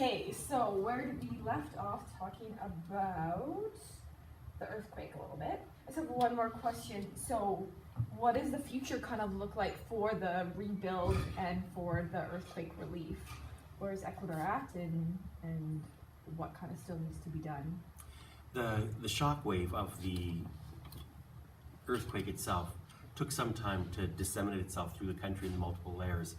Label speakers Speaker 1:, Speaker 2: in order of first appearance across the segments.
Speaker 1: Okay, so where did we left off talking about the earthquake a little bit? I just have one more question. So what does the future kind of look like for the rebuild and for the earthquake relief? Where is Ecuador at and what kind of still needs to be done?
Speaker 2: The shock wave of the earthquake itself took some time to disseminate itself through the country in multiple layers.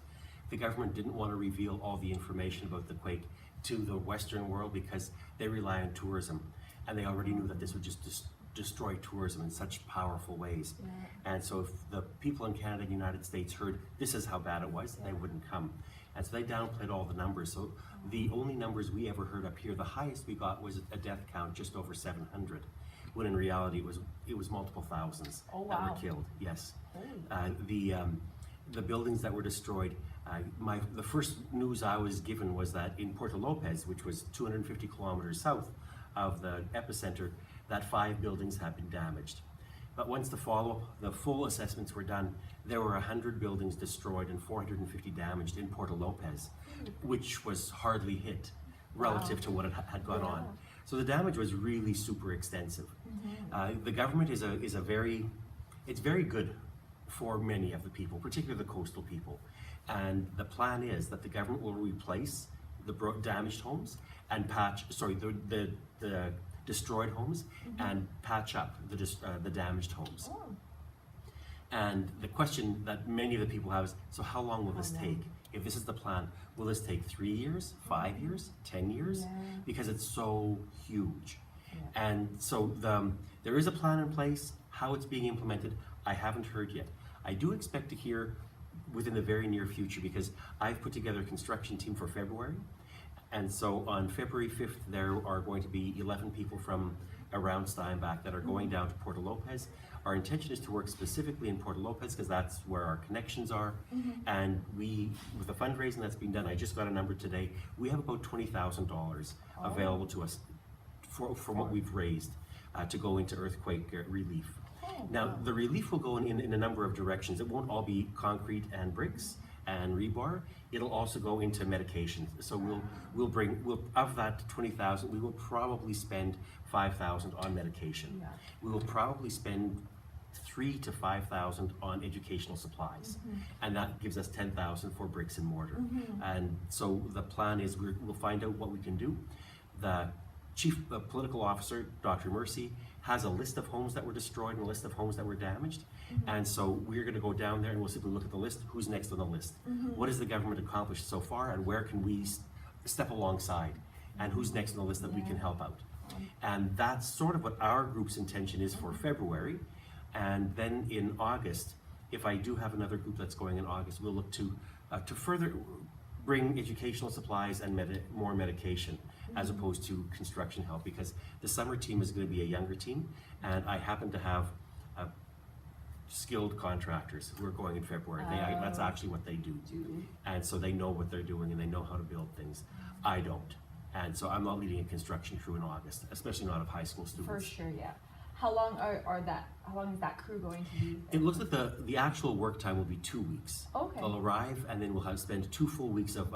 Speaker 2: The government didn't want to reveal all the information about the quake to the Western world because they rely on tourism, and they already knew that this would just destroy tourism in such powerful ways. Yeah. And so if the people in Canada and United States heard this is how bad it was, they wouldn't come. And so they downplayed all the numbers. So the only numbers we ever heard up here, the highest we got was a death count just over 700, when in reality it was multiple thousands that were killed. Yes. The buildings that were destroyed, the first news I was given was that in Puerto Lopez, which was 250 kilometers south of the epicenter, that 5 buildings had been damaged. But once the full assessments were done, there were 100 buildings destroyed and 450 damaged in Puerto Lopez, which was hardly hit relative to what had gone on. So the damage was really super extensive. The government is very good for many of the people, particularly the coastal people. And the plan is that the government will replace the damaged homes and the destroyed homes and patch up the damaged homes. And the question that many of the people have is, so how long will this take? If this is the plan, will this take 3 years, 5 years, 10 years? Because it's so huge. And so there is a plan in place. How it's being implemented, I haven't heard yet. I do expect to hear within the very near future, because I've put together a construction team for February. And so on February 5th, there are going to be 11 people from around Steinbach that are going down to Puerto Lopez. Our intention is to work specifically in Puerto Lopez because that's where our connections are. And with the fundraising that's being done, I just got a number today, we have about $20,000 available to us from what we've raised to go into earthquake relief. Now, the relief will go in a number of directions. It won't all be concrete and bricks and rebar. It'll also go into medication. So we'll of that 20,000, we will probably spend 5,000 on medication. We will probably spend 3,000 to 5,000 on educational supplies, and that gives us 10,000 for bricks and mortar. And so the plan is we'll find out what we can do. The chief political officer, Dr. Mercy, has a list of homes that were destroyed and a list of homes that were damaged. And so we're going to go down there and we'll simply look at the list. Who's next on the list? What has the government accomplished so far, and where can we step alongside? And who's next on the list that we can help out? And that's sort of what our group's intention is for February. And then in August, if I do have another group that's going in August, we'll look to further bring educational supplies and more medication as opposed to construction help, because the summer team is going to be a younger team, and I happen to have skilled contractors who are going in February. That's actually what they do. And so they know what they're doing and they know how to build things. I don't. And so I'm not leading a construction crew in August, especially not of high school students.
Speaker 1: For sure, yeah. How long how long is that crew going to be?
Speaker 2: It looks like the actual work time will be 2 weeks.
Speaker 1: Okay.
Speaker 2: They'll arrive and then we'll spend 2 full weeks of